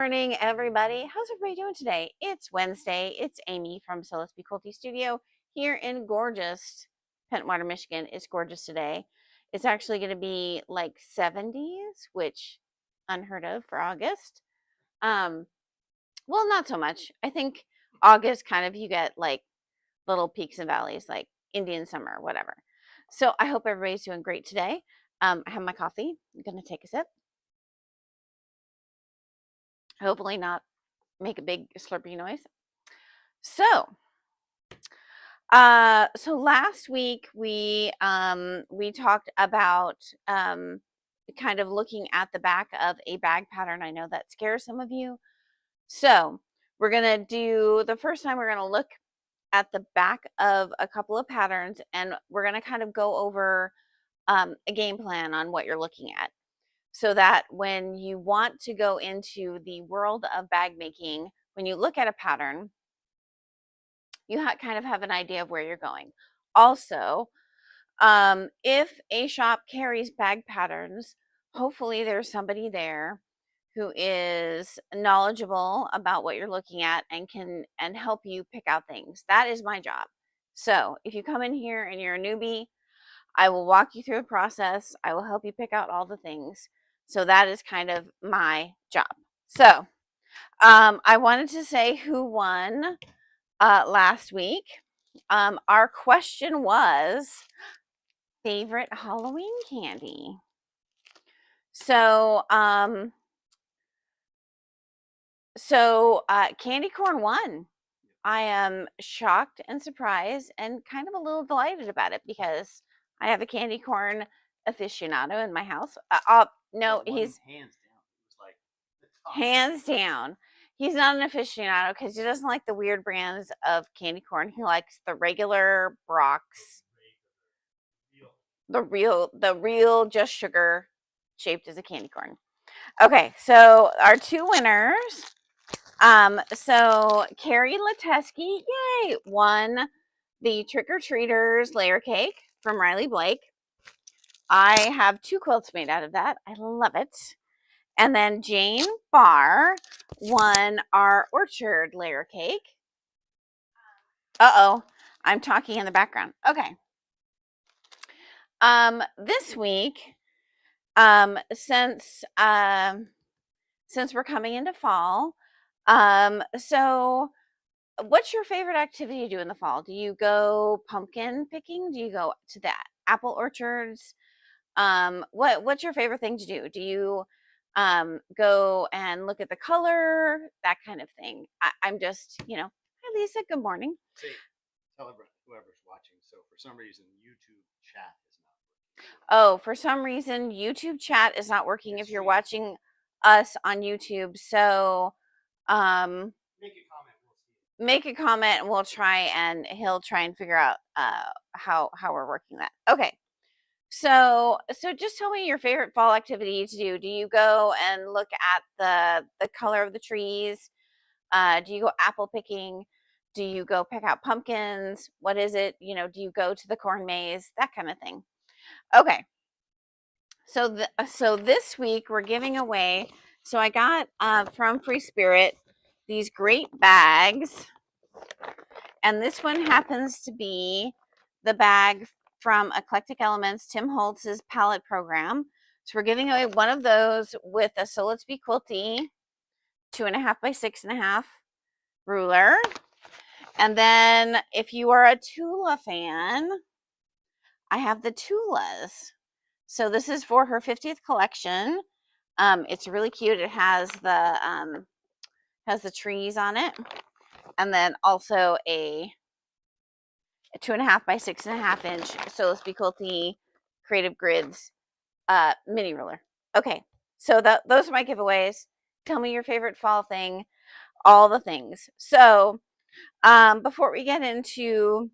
Morning, everybody. How's everybody doing today? It's Wednesday. It's Amy from So Let's Be Quilty Studio here in gorgeous Pentwater, Michigan. It's gorgeous today. It's actually going to be like 70s, which unheard of for August. Well, not so much. I think August kind of you get like little peaks and valleys, like Indian summer, whatever. So I hope everybody's doing great today. I have my coffee. I'm going to take a sip. Hopefully not make a big slurpy noise. So last week we talked about kind of looking at the back of a bag pattern. I know that scares some of you. So we're gonna do the first time we're gonna look at the back of a couple of patterns, and we're gonna kind of go over a game plan on what you're looking at, so that when you want to go into the world of bag making, when you look at a pattern, you kind of have an idea of where you're going. Also, if a shop carries bag patterns, hopefully there's somebody there who is knowledgeable about what you're looking at and can help you pick out things. That is my job. So if you come in here and you're a newbie, I will walk you through the process. I will help you pick out all the things. So that is kind of my job. So I wanted to say who won last week. Our question was favorite Halloween candy. So, candy corn won. I am shocked and surprised and kind of a little delighted about it because I have a candy corn aficionado in my house. No, he's hands down. It was like the top. hands down. He's not an aficionado because he doesn't like the weird brands of candy corn. He likes the regular Brock's, the real just sugar shaped as a candy corn. Okay, so our two winners. So Carrie Latesky, yay, won the Trick or Treaters layer cake from Riley Blake. I have 2 quilts made out of that. I love it. And then Jane Barr won our orchard layer cake. Uh-oh, I'm talking in the background. Okay. This week, since we're coming into fall, so what's your favorite activity to do in the fall? Do you go pumpkin picking? Do you go to the apple orchards? What's your favorite thing to do? Do you go and look at the color, that kind of thing? I'm just, hi Lisa, good morning. Say, tell whoever's watching. So for some reason, YouTube chat is not working. Oh, for some reason, YouTube chat is not working if you're watching us on YouTube. So, make a comment. We'll see. Make a comment and we'll try, and he'll try and figure out how we're working that. Okay. So just tell me your favorite fall activity to do. Do you go and look at the color of the trees? Do you go apple picking? Do you go pick out pumpkins? What is it? Do you go to the corn maze? That kind of thing. Okay. So this week we're giving away. So I got from Free Spirit these great bags, and this one happens to be the bag from Eclectic Elements, Tim Holtz's palette program. So we're giving away one of those with a So Let's Be Quilty 2.5 by 6.5 ruler. And then if you are a Tula fan, I have the Tulas. So this is for her 50th collection. It's really cute. It has the trees on it, and then also a 2.5 by 6.5 inch So Let's Be Quilty Creative Grids mini ruler. Okay, so those are my giveaways. Tell me your favorite fall thing, all the things. So before we get into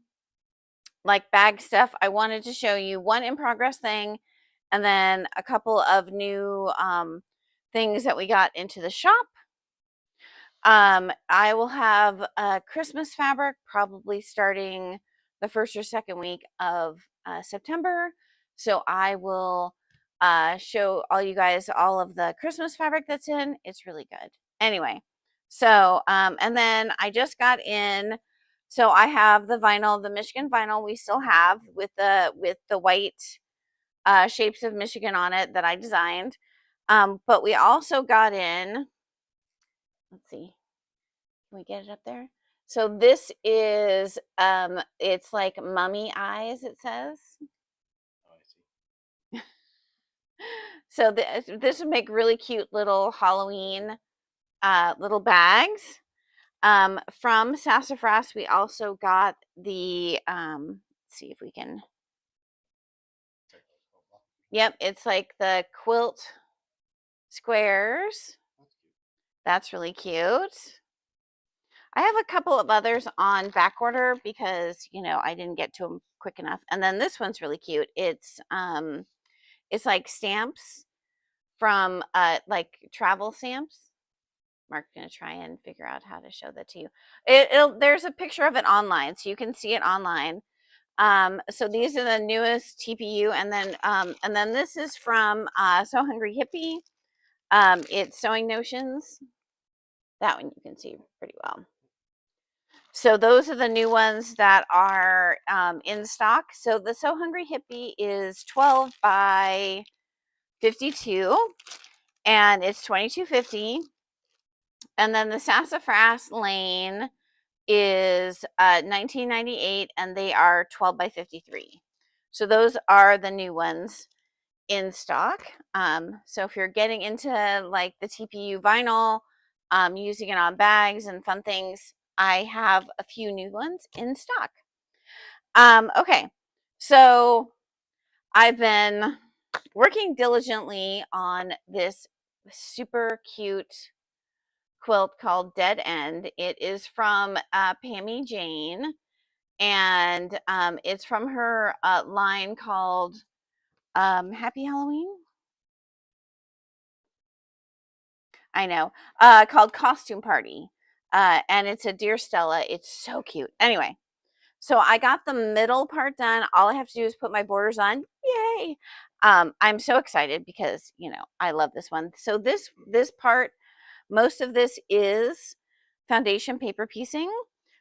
like bag stuff, I wanted to show you one in progress thing, and then a couple of new things that we got into the shop. I will have Christmas fabric probably starting the first or second week of September. So I will show all you guys all of the Christmas fabric that's in. It's really good. Anyway, so and then I just got in. So I have the vinyl, the Michigan vinyl we still have with the white shapes of Michigan on it that I designed. But we also got in, let's see, can we get it up there? So this is it's like mummy eyes, it says. Oh, I see. So this would make really cute little Halloween little bags. From Sassafras, we also got the let's see if we can. Yep, it's like the quilt squares. That's cute. That's really cute. I have a couple of others on back order because, I didn't get to them quick enough. And then this one's really cute. It's like stamps from like travel stamps. Mark's gonna try and figure out how to show that to you. There's a picture of it online, so you can see it online. So these are the newest TPU, and then this is from So Hungry Hippie. It's Sewing Notions. That one you can see pretty well. So those are the new ones that are in stock. So the So Hungry Hippie is 12 by 52, and it's $22.50. And then the Sassafras Lane is $19.98, and they are 12 by 53. So those are the new ones in stock. So if you're getting into like the TPU vinyl, using it on bags and fun things, I have a few new ones in stock. Okay, so I've been working diligently on this super cute quilt called Dead End. It is from Pammy Jane, and it's from her line called Happy Halloween. I know, called Costume Party, and it's a Dear Stella. It's so cute. Anyway, so I got the middle part done. All I have to do is put my borders on. Yay! I'm so excited because I love this one. So this part, most of this is foundation paper piecing,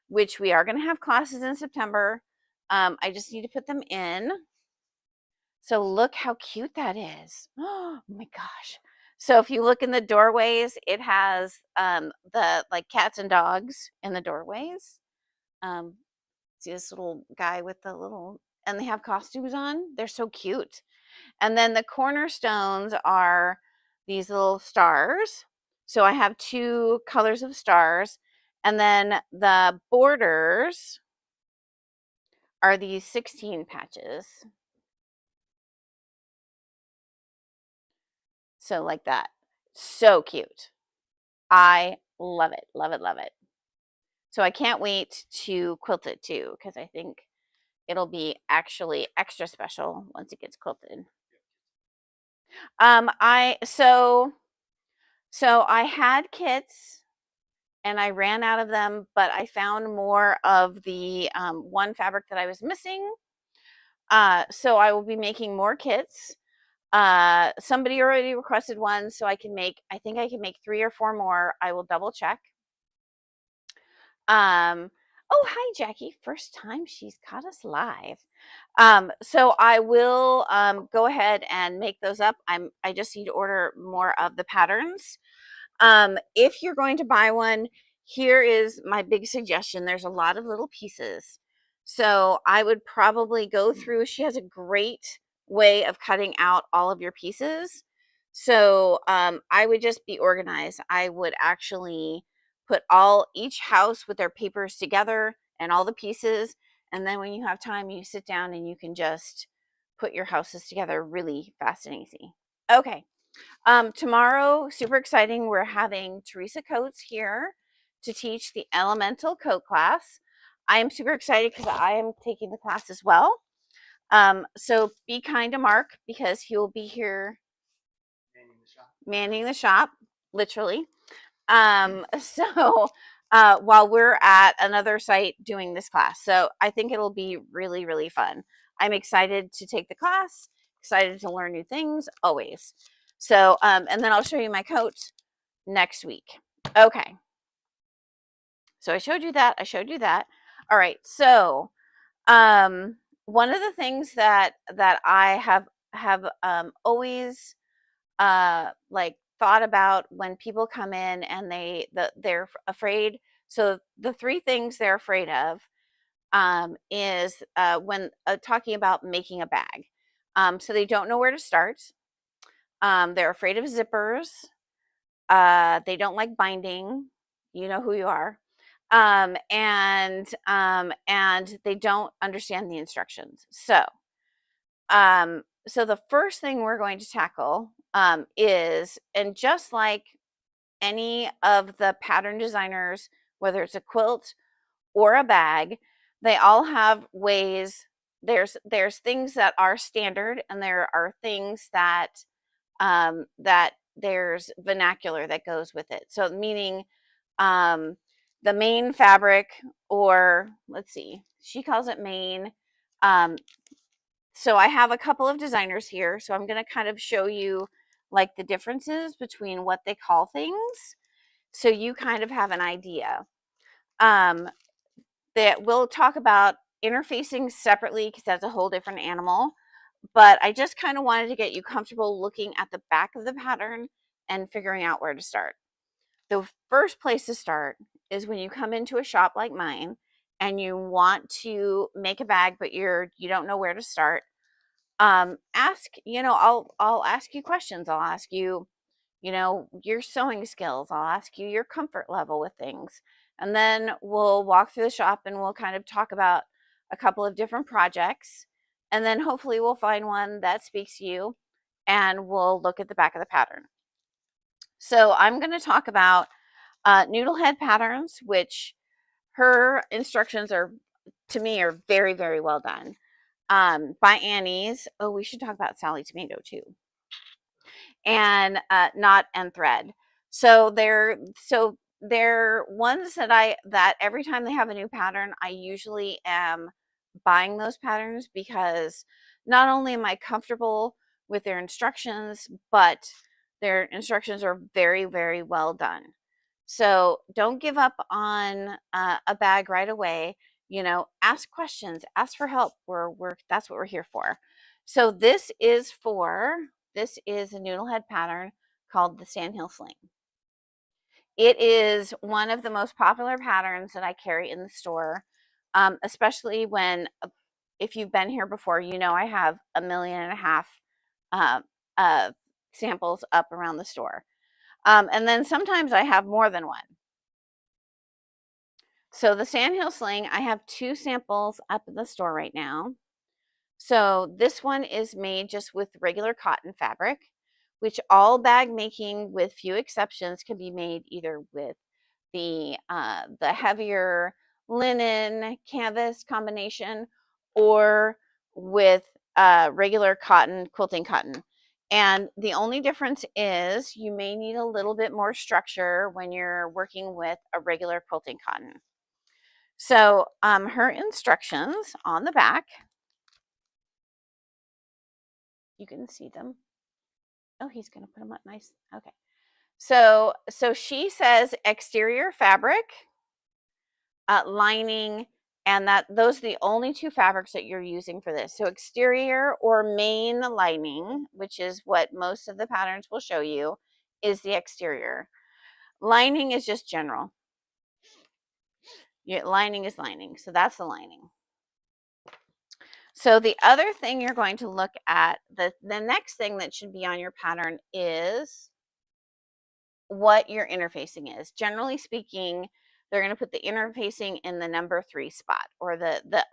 which we are going to have classes in September. I just need to put them in. So look how cute that is. Oh my gosh. So if you look in the doorways, it has the like cats and dogs in the doorways. Um, see this little guy with the little, and they have costumes on. They're so cute. And then the cornerstones are these little stars. So I have two colors of stars. And then the borders are these 16 patches. So like that. So cute. I love it. Love it. Love it. So I can't wait to quilt it too, because I think it'll be actually extra special once it gets quilted. I so I had kits and I ran out of them, but I found more of the one fabric that I was missing. So I will be making more kits. Somebody already requested one, so I think I can make 3 or 4 more. I will double check. Oh, hi, Jackie. First time she's caught us live. So I will go ahead and make those up. I just need to order more of the patterns. If you're going to buy one, here is my big suggestion. There's a lot of little pieces. So I would probably go through, she has a great way of cutting out all of your pieces. So I would just be organized. I would actually put each house with their papers together and all the pieces. And then when you have time, you sit down and you can just put your houses together really fast and easy. Okay. Tomorrow, super exciting, we're having Teresa Coates here to teach the elemental coat class. I am super excited because I am taking the class as well. So be kind to Mark because he will be here manning the shop, literally. So while we're at another site doing this class. So I think it'll be really, really fun. I'm excited to take the class, excited to learn new things, always. So, and then I'll show you my coat next week. Okay. So I showed you that. I showed you that. All right. So one of the things that I have always like thought about when people come in and they're afraid. So the three things they're afraid of is when talking about making a bag. So they don't know where to start. They're afraid of zippers. They don't like binding. You know who you are. And they don't understand the instructions. So the first thing we're going to tackle is, and just like any of the pattern designers, whether it's a quilt or a bag, they all have ways. There's things that are standard, and there are things that there's vernacular that goes with it. So meaning um, the main fabric, or let's see, she calls it main. Um, so I have a couple of designers here, so I'm going to kind of show you like the differences between what they call things, so you kind of have an idea. Um, that we'll talk about interfacing separately because that's a whole different animal. But I just kind of wanted to get you comfortable looking at the back of the pattern and figuring out where to start. The first place to start is when you come into a shop like mine and you want to make a bag, but you don't know where to start. Ask, I'll ask you questions. I'll ask you, your sewing skills. I'll ask you your comfort level with things. And then we'll walk through the shop and we'll kind of talk about a couple of different projects. And then hopefully we'll find one that speaks to you, and we'll look at the back of the pattern. So I'm going to talk about noodle head patterns, which her instructions are, to me, are very, very well done. By Annie's. Oh, we should talk about Sally Tomato too. And knot and thread. So they're ones that every time they have a new pattern, I usually am buying those patterns, because not only am I comfortable with their instructions, but their instructions are very, very well done. So don't give up on a bag right away. Ask questions, ask for help. That's what we're here for. So this is a noodlehead pattern called the Sandhill Sling. It is one of the most popular patterns that I carry in the store, especially if you've been here before, I have 1.5 million uh, uh, samples up around the store. And then sometimes I have more than one. So the Sandhill Sling, I have 2 samples up in the store right now. So this one is made just with regular cotton fabric, which all bag making, with few exceptions, can be made either with the heavier linen canvas combination, or with regular cotton, quilting cotton. And the only difference is you may need a little bit more structure when you're working with a regular quilting cotton. So her instructions on the back, you can see them. Oh, he's going to put them up nice. Okay. So she says exterior fabric, lining, and those are the only 2 fabrics that you're using for this. So exterior or main lining, which is what most of the patterns will show you, is the exterior. Lining is just general. Lining is lining. So that's the lining. So the other thing you're going to look at, the next thing that should be on your pattern, is what your interfacing is. Generally speaking, they're going to put the interfacing in the number 3 spot, or the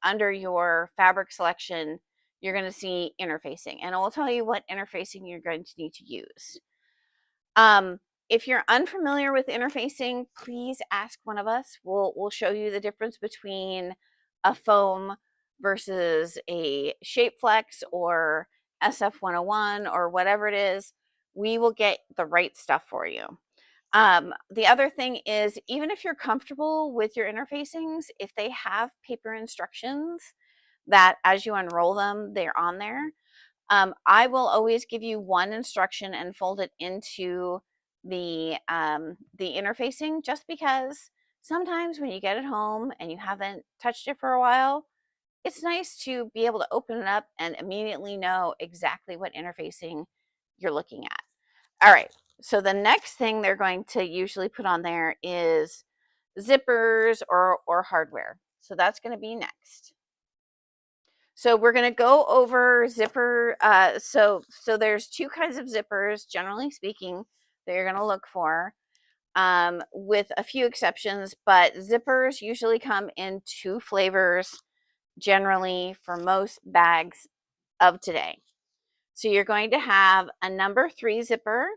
under your fabric selection. You're going to see interfacing, and it will tell you what interfacing you're going to need to use. If you're unfamiliar with interfacing, please ask one of us. We'll show you the difference between a foam versus a shape flex, or SF101, or whatever it is. We will get the right stuff for you. The other thing is, even if you're comfortable with your interfacings, if they have paper instructions that as you unroll them, they're on there, I will always give you one instruction and fold it into the interfacing, just because sometimes when you get it home and you haven't touched it for a while, it's nice to be able to open it up and immediately know exactly what interfacing you're looking at. All right, so the next thing they're going to usually put on there is zippers or hardware. So that's going to be next. So we're going to go over zipper. So there's two kinds of zippers, generally speaking, that you're going to look for, with a few exceptions. But zippers usually come in two flavors, generally for most bags of today. So you're going to have a number 3 zipper,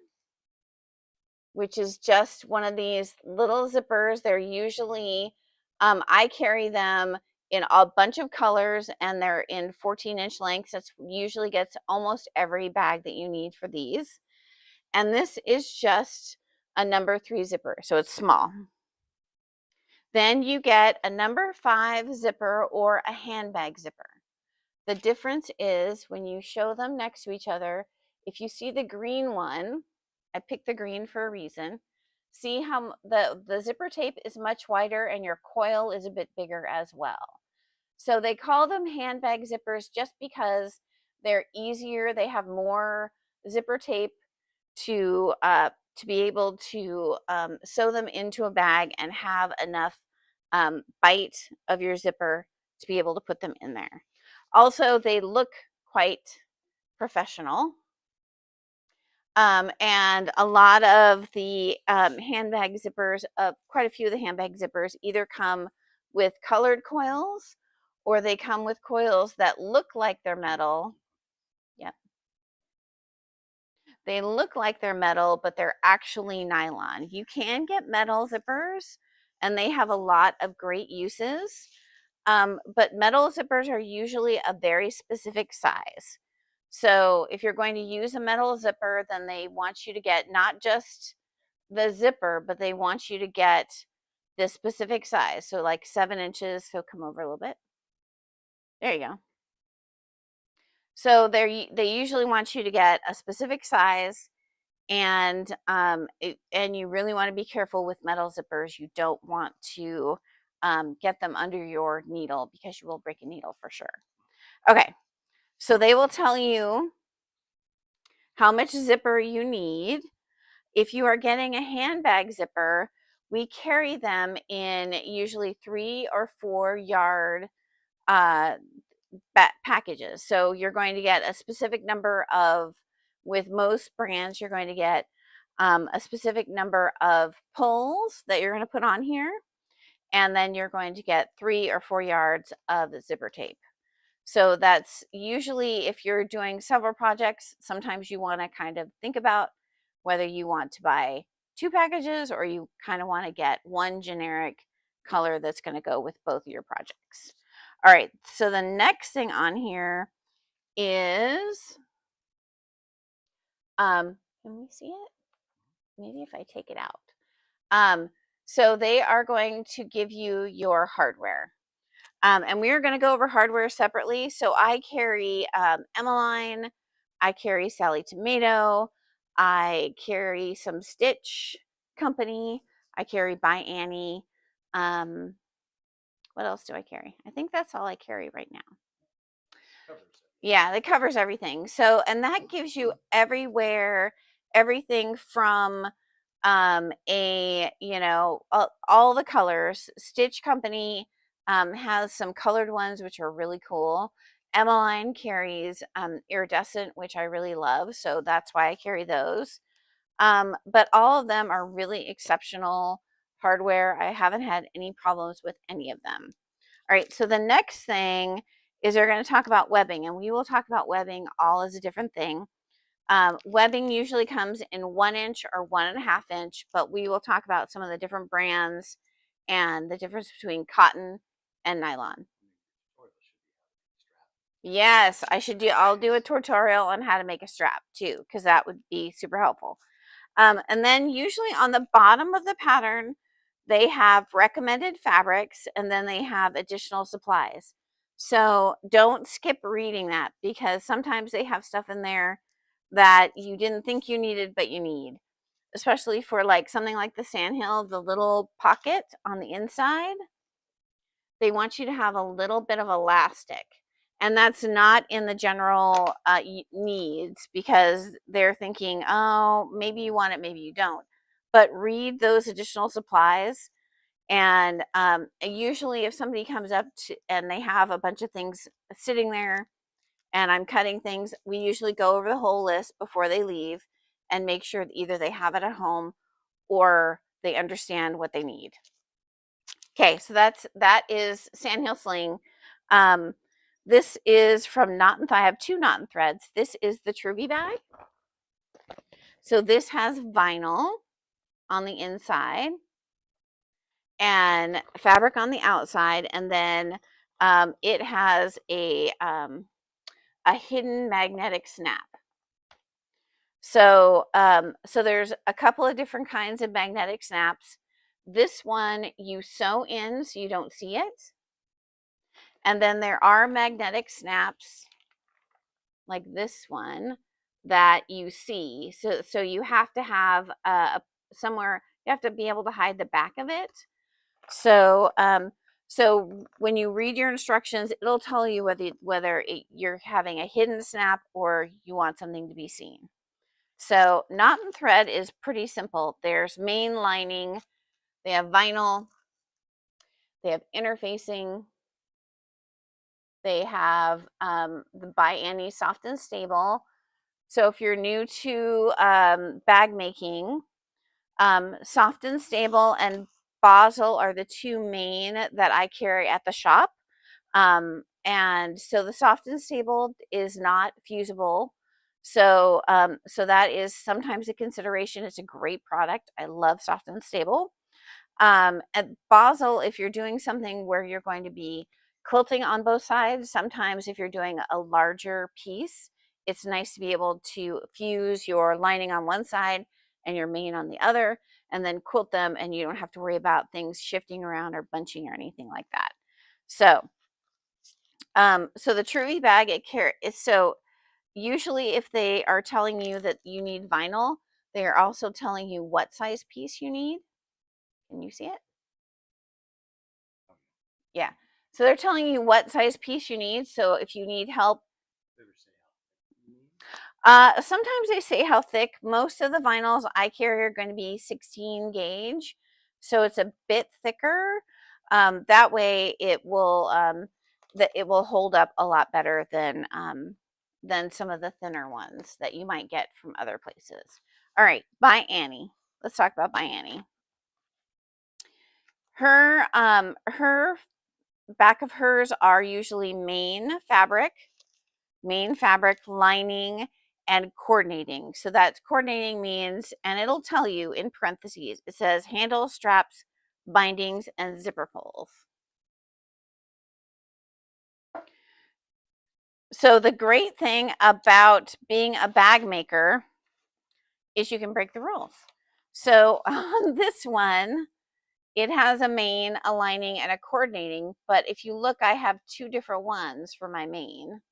which is just one of these little zippers. They're usually, I carry them in a bunch of colors, and they're in 14-inch lengths. That's usually gets almost every bag that you need for these. And this is just a number 3 zipper, so it's small. Then you get a number 5 zipper or a handbag zipper. The difference is when you show them next to each other, if you see the green one, I picked the green for a reason. See how the zipper tape is much wider and your coil is a bit bigger as well. So they call them handbag zippers just because they're easier. They have more zipper tape to be able to sew them into a bag and have enough bite of your zipper to be able to put them in there. Also, they look quite professional. And a lot of the handbag zippers, quite a few of the handbag zippers either come with colored coils or they come with coils that look like they're metal. Yep. They look like they're metal, but they're actually nylon. You can get metal zippers, and they have a lot of great uses. But metal zippers are usually a very specific size. So if you're going to use a metal zipper, then they want you to get not just the zipper, but they want you to get the specific size. So like 7 inches. So come over a little bit. There you go. So they usually want you to get a specific size, and and you really want to be careful with metal zippers. You don't want to get them under your needle because you will break a needle for sure. Okay, so they will tell you how much zipper you need. If you are getting a handbag zipper, we carry them in usually 3 or 4 yard uh, packages. So you're going to get a specific number of, with most brands, you're going to get a specific number of pulls that you're going to put on here. And then you're going to get 3 or 4 yards of zipper tape. So that's usually, if you're doing several projects, sometimes you want to kind of think about whether you want to buy 2 packages or you kind of want to get one generic color that's going to go with both of your projects. All right, so the next thing on here is, can we see it? Maybe if I take it out. So they are going to give you your hardware. And we are going to go over hardware separately. So I carry Emmeline, I carry Sally Tomato, I carry some Stitch Company, I carry By Annie. What else do I carry? I think that's all I carry right now. Yeah, that covers everything. So, and that gives you everywhere, everything from all the colors. Stitch Company has some colored ones which are really cool. Emmeline carries iridescent, which I really love, so that's why I carry those. But all of them are really exceptional hardware. I haven't had any problems with any of them. All right, so the next thing is they're going to talk about webbing, and we will talk about webbing all as a different thing. Webbing usually comes in 1 inch or 1.5 inch, but we will talk about some of the different brands and the difference between cotton and nylon. Yes, I'll do a tutorial on how to make a strap too, because that would be super helpful. And then usually on the bottom of the pattern, they have recommended fabrics, and then they have additional supplies. So don't skip reading that, because sometimes they have stuff in there that you didn't think you needed, but you need. especially for like something like the sandhill, the little pocket on the inside, they want you to have a little bit of elastic. And that's not in the general needs, because they're thinking, oh, maybe you want it, maybe you don't. But read those additional supplies. And usually if somebody comes up to, and they have a bunch of things sitting there and I'm cutting things, we usually go over the whole list before they leave and make sure that either they have it at home or they understand what they need. Okay, so that is Sandhill Sling. This is from Knot and Thread. I have two Knot and Threads. This is the Truvy bag. So this has vinyl on the inside and fabric on the outside, and then it has a hidden magnetic snap. So so there's a couple of different kinds of magnetic snaps. This one you sew in so you don't see it. And then there are magnetic snaps like this one that you see. So you have to have somewhere, you have to be able to hide the back of it. So so when you read your instructions, it'll tell you whether you're having a hidden snap or you want something to be seen. So Knot and Thread is pretty simple. There's main lining, they have vinyl, they have interfacing, they have the by Annie Soft and Stable. So if you're new to bag making, Soft and Stable and Basel are the two main that I carry at the shop. And so the Soft and Stable is not fusible. So so that is sometimes a consideration. It's a great product. I love Soft and Stable. At Basel, if you're doing something where you're going to be quilting on both sides, sometimes if you're doing a larger piece, it's nice to be able to fuse your lining on one side and your main on the other, and then quilt them, and you don't have to worry about things shifting around or bunching or anything like that. So, so the Truvy bag, so usually if they are telling you that you need vinyl, they are also telling you what size piece you need. Can you see it? Yeah. So they're telling you what size piece you need. So if you need help, sometimes they say how thick. Most of the vinyls I carry are going to be 16 gauge, so it's a bit thicker. That way, it will hold up a lot better than some of the thinner ones that you might get from other places. All right, by Annie. Let's talk about by Annie. Her back of hers are usually main fabric, lining, and coordinating. So that's coordinating means, and it'll tell you in parentheses, it says handle, straps, bindings, and zipper pulls. So the great thing about being a bag maker is you can break the rules. So on this one, it has a main, a lining, and a coordinating, but if you look, I have two different ones for my main.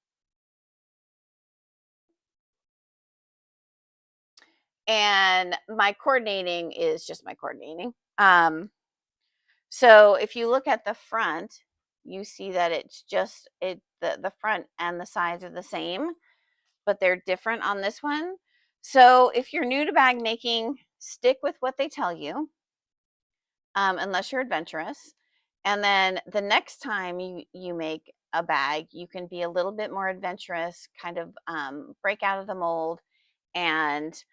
And my coordinating is just my coordinating. So if you look at the front, you see that it's just the front and the sides are the same, but they're different on this one. So if you're new to bag making, stick with what they tell you, unless you're adventurous. And then the next time you make a bag, you can be a little bit more adventurous, kind of break out of the mold and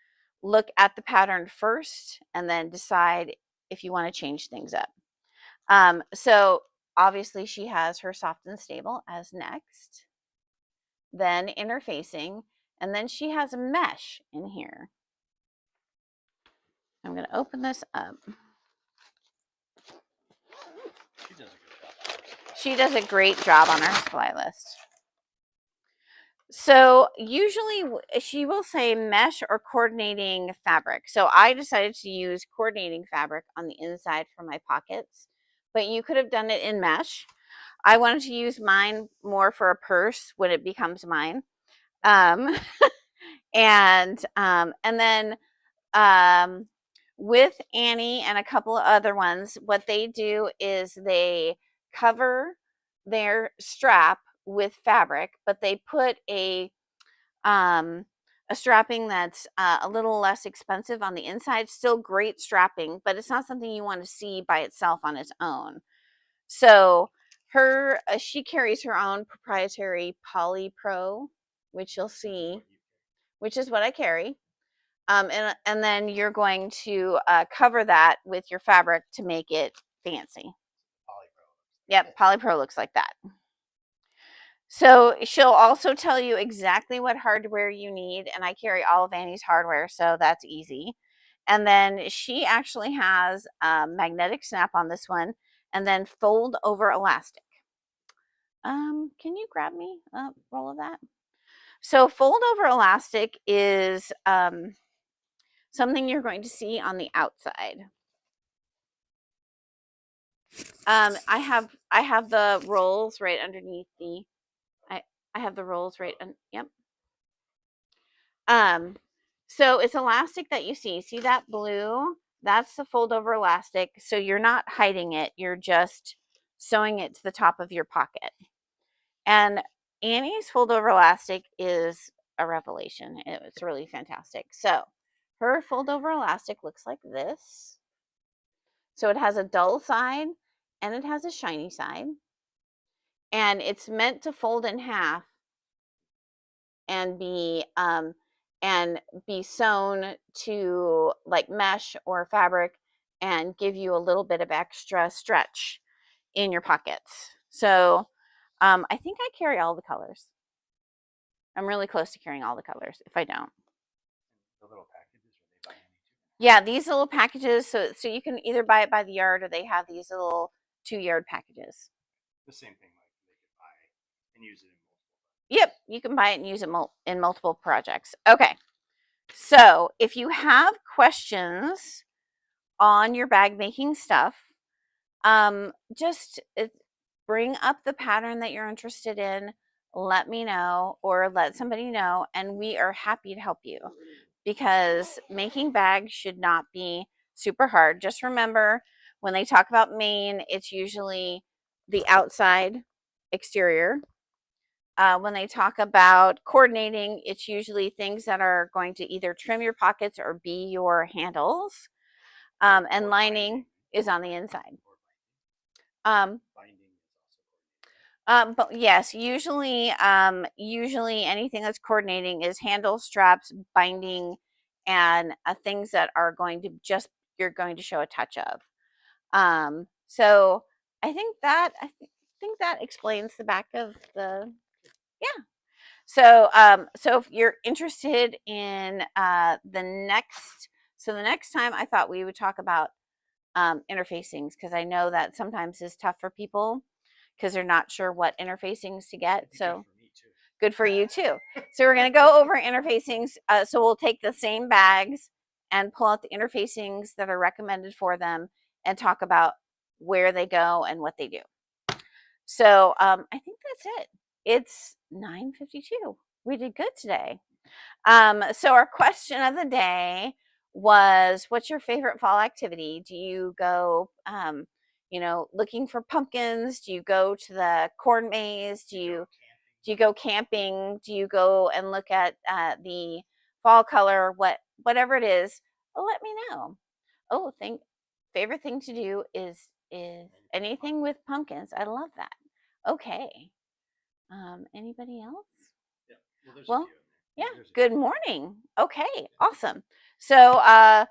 look at the pattern first and then decide if you want to change things up. So obviously she has her Soft and Stable as next, then interfacing, and then she has a mesh in here. I'm going to open this up. She does a great job on her supply list. So usually she will say mesh or coordinating fabric. So I decided to use coordinating fabric on the inside for my pockets, but you could have done it in mesh. I wanted to use mine more for a purse when it becomes mine. And then with Annie and a couple of other ones, what they do is they cover their strap with fabric, but they put um, a strapping that's a little less expensive on the inside. Still great strapping, but it's not something you want to see by itself on its own. So she carries her own proprietary Poly Pro, which you'll see, which is what I carry. And then you're going to cover that with your fabric to make it fancy. Yep, Polypro looks like that. So she'll also tell you exactly what hardware you need, and I carry all of Annie's hardware, so that's easy. And then she actually has a magnetic snap on this one, and then fold over elastic. Can you grab me a roll of that? So fold over elastic is something you're going to see on the outside. I have the rolls right underneath the. I have the rolls right. Yep. So it's elastic that you see. See that blue? That's the fold over elastic. So you're not hiding it. You're just sewing it to the top of your pocket. And Annie's fold over elastic is a revelation. It's really fantastic. So her fold over elastic looks like this. So it has a dull side and it has a shiny side. And it's meant to fold in half and be sewn to like mesh or fabric and give you a little bit of extra stretch in your pockets. So I think I carry all the colors. I'm really close to carrying all the colors if I don't. The little packages, are they by Annie too? Yeah, these little packages, so you can either buy it by the yard or they have these little 2-yard packages. The same thing, like they could buy and use it in multiple. Yep, you can buy it and use it in multiple projects. Okay, so if you have questions on your bag making stuff, just bring up the pattern that you're interested in. Let me know or let somebody know, and we are happy to help you because making bags should not be super hard. Just remember when they talk about main, it's usually the outside exterior. When they talk about coordinating, it's usually things that are going to either trim your pockets or be your handles. And lining is on the inside. But yes, usually anything that's coordinating is handle, straps, binding, and things that are going to you're going to show a touch of. So I think that explains the back of the. Yeah. So if you're interested in the next time, I thought we would talk about interfacings because I know that sometimes is tough for people because they're not sure what interfacings to get. So good for you too. So we're going to go over interfacings. So we'll take the same bags and pull out the interfacings that are recommended for them and talk about where they go and what they do. So I think that's it. It's 9:52. We did good today. So our question of the day was, what's your favorite fall activity? Do you go, looking for pumpkins? Do you go to the corn maze? Do you go camping? Do you go and look at the fall color? Whatever it is, let me know. Oh, favorite thing to do is anything with pumpkins. I love that. Okay. Anybody else? Yeah. Well, yeah. Good morning. Okay, awesome. So our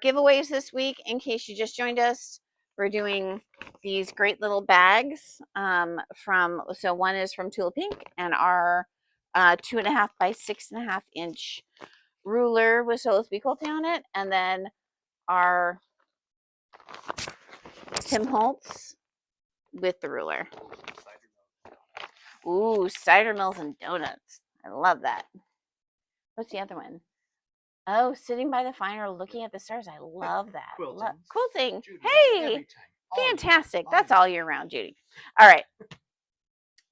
giveaways this week, in case you just joined us, we're doing these great little bags so one is from Tula Pink, and our 2.5 by 6.5 inch ruler with Solis Quilty on it, and then our Tim Holtz with the ruler. Ooh, cider mills and donuts. I love that. What's the other one? Oh, sitting by the fire looking at the stars. I love that. Quilting. Judy, Hey, fantastic. That's all year round, Judy. All right.